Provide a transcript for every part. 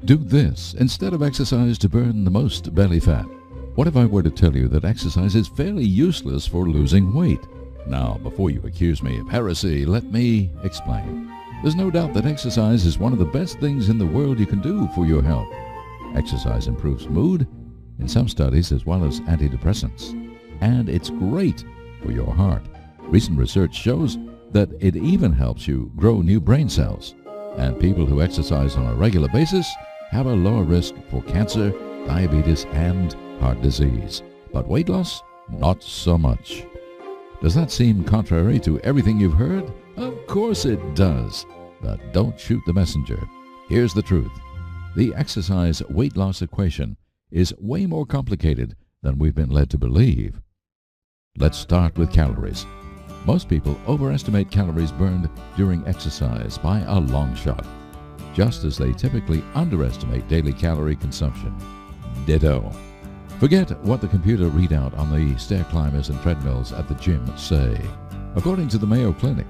Do this instead of exercise to burn the most belly fat. What if I were to tell you that exercise is fairly useless for losing weight? Now, before you accuse me of heresy, let me explain. There's no doubt that exercise is one of the best things in the world you can do for your health. Exercise improves mood, in some studies, as well as antidepressants. And it's great for your heart. Recent research shows that it even helps you grow new brain cells. And people who exercise on a regular basis have a lower risk for cancer, diabetes, and heart disease. But weight loss, not so much. Does that seem contrary to everything you've heard? Of course it does. But don't shoot the messenger. Here's the truth. The exercise weight loss equation is way more complicated than we've been led to believe. Let's start with calories. Most people overestimate calories burned during exercise by a long shot, just as they typically underestimate daily calorie consumption. Ditto. Forget what the computer readout on the stair climbers and treadmills at the gym say. According to the Mayo Clinic,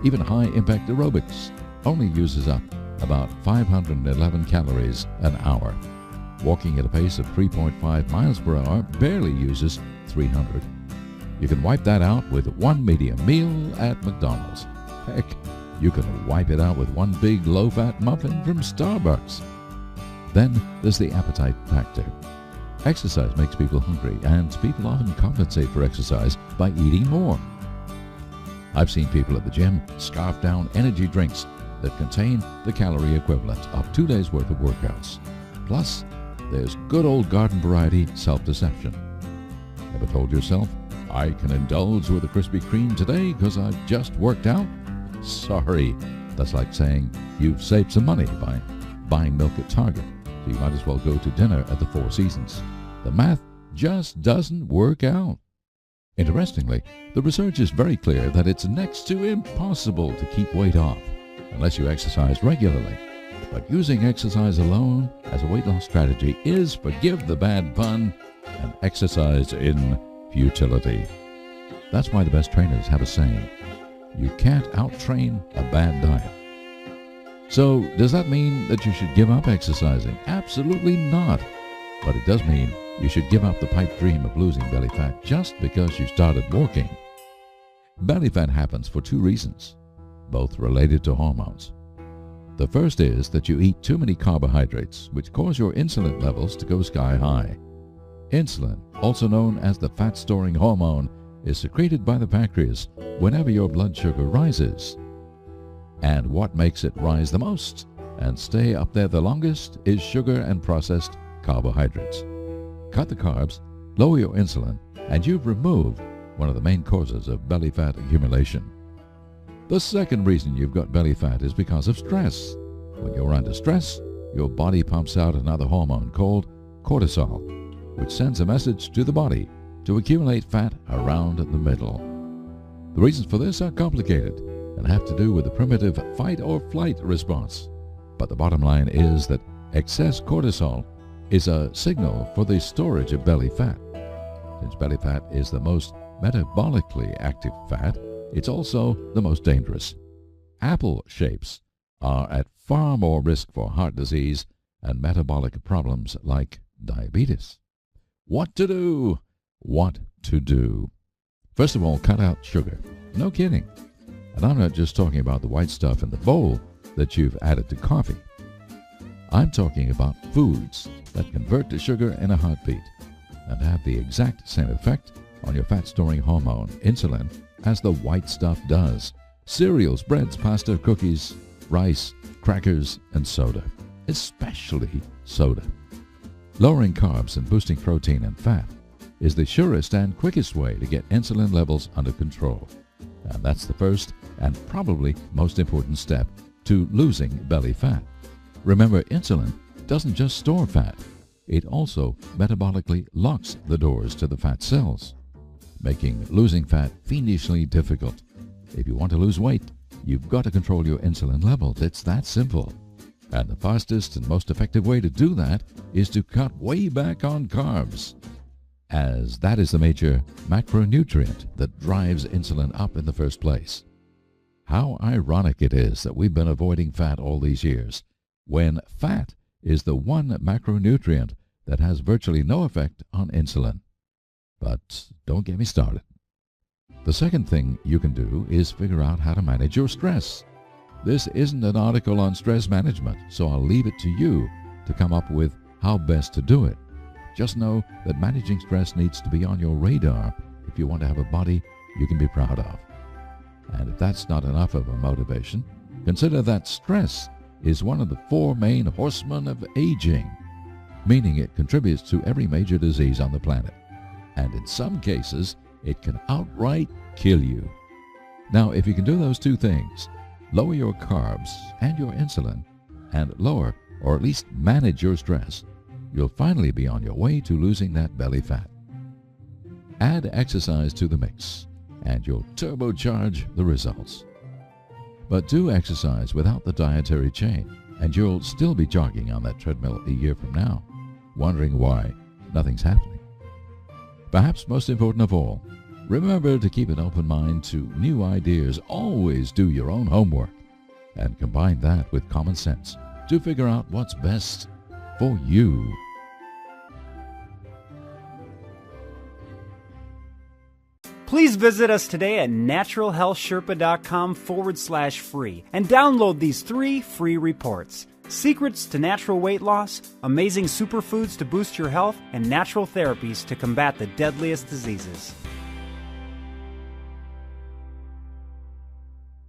even high-impact aerobics only uses up about 511 calories an hour. Walking at a pace of 3.5 miles per hour barely uses 300. You can wipe that out with one medium meal at McDonald's. Heck, you can wipe it out with one big low-fat muffin from Starbucks. Then there's the appetite factor. Exercise makes people hungry, and people often compensate for exercise by eating more. I've seen people at the gym scarf down energy drinks that contain the calorie equivalent of 2 days' worth of workouts. Plus, there's good old garden variety self-deception. Ever told yourself, I can indulge with a Krispy Kreme today because I've just worked out? Sorry, that's like saying you've saved some money by buying milk at Target, so you might as well go to dinner at the Four Seasons. The math just doesn't work out. Interestingly, the research is very clear that it's next to impossible to keep weight off unless you exercise regularly. But using exercise alone as a weight loss strategy is, forgive the bad pun, an exercise in futility. That's why the best trainers have a saying, you can't out-train a bad diet. So, does that mean that you should give up exercising? Absolutely not. But it does mean you should give up the pipe dream of losing belly fat just because you started walking. Belly fat happens for two reasons, both related to hormones. The first is that you eat too many carbohydrates, which cause your insulin levels to go sky high. Insulin, also known as the fat-storing hormone, is secreted by the pancreas whenever your blood sugar rises. And what makes it rise the most and stay up there the longest is sugar and processed carbohydrates. Cut the carbs, lower your insulin, and you've removed one of the main causes of belly fat accumulation. The second reason you've got belly fat is because of stress. When you're under stress, your body pumps out another hormone called cortisol, which sends a message to the body to accumulate fat around the middle. The reasons for this are complicated and have to do with the primitive fight or flight response. But the bottom line is that excess cortisol is a signal for the storage of belly fat. Since belly fat is the most metabolically active fat, it's also the most dangerous. Apple shapes are at far more risk for heart disease and metabolic problems like diabetes. What to do? What to do? First of all, cut out sugar. No kidding. And I'm not just talking about the white stuff in the bowl that you've added to coffee. I'm talking about foods that convert to sugar in a heartbeat and have the exact same effect on your fat-storing hormone, insulin, as the white stuff does. Cereals, breads, pasta, cookies, rice, crackers, and soda. Especially soda. Lowering carbs and boosting protein and fat is the surest and quickest way to get insulin levels under control. And that's the first and probably most important step to losing belly fat. Remember, insulin doesn't just store fat. It also metabolically locks the doors to the fat cells, making losing fat fiendishly difficult. If you want to lose weight, you've got to control your insulin levels. It's that simple. And the fastest and most effective way to do that is to cut way back on carbs, as that is the major macronutrient that drives insulin up in the first place. How ironic it is that we've been avoiding fat all these years, when fat is the one macronutrient that has virtually no effect on insulin. But don't get me started. The second thing you can do is figure out how to manage your stress. This isn't an article on stress management, so I'll leave it to you to come up with how best to do it. Just know that managing stress needs to be on your radar if you want to have a body you can be proud of. And if that's not enough of a motivation, consider that stress is one of the 4 main horsemen of aging, meaning it contributes to every major disease on the planet. And in some cases, it can outright kill you. Now, if you can do those 2 things, lower your carbs and your insulin, and lower, or at least manage your stress, you'll finally be on your way to losing that belly fat. Add exercise to the mix, and you'll turbocharge the results. But do exercise without the dietary chain, and you'll still be jogging on that treadmill a year from now, wondering why nothing's happening. Perhaps most important of all, remember to keep an open mind to new ideas. Always do your own homework, and combine that with common sense to figure out what's best for you. Please visit us today at naturalhealthsherpa.com/free and download these 3 free reports: Secrets to Natural Weight Loss, Amazing Superfoods to Boost Your Health, and Natural Therapies to Combat the Deadliest Diseases.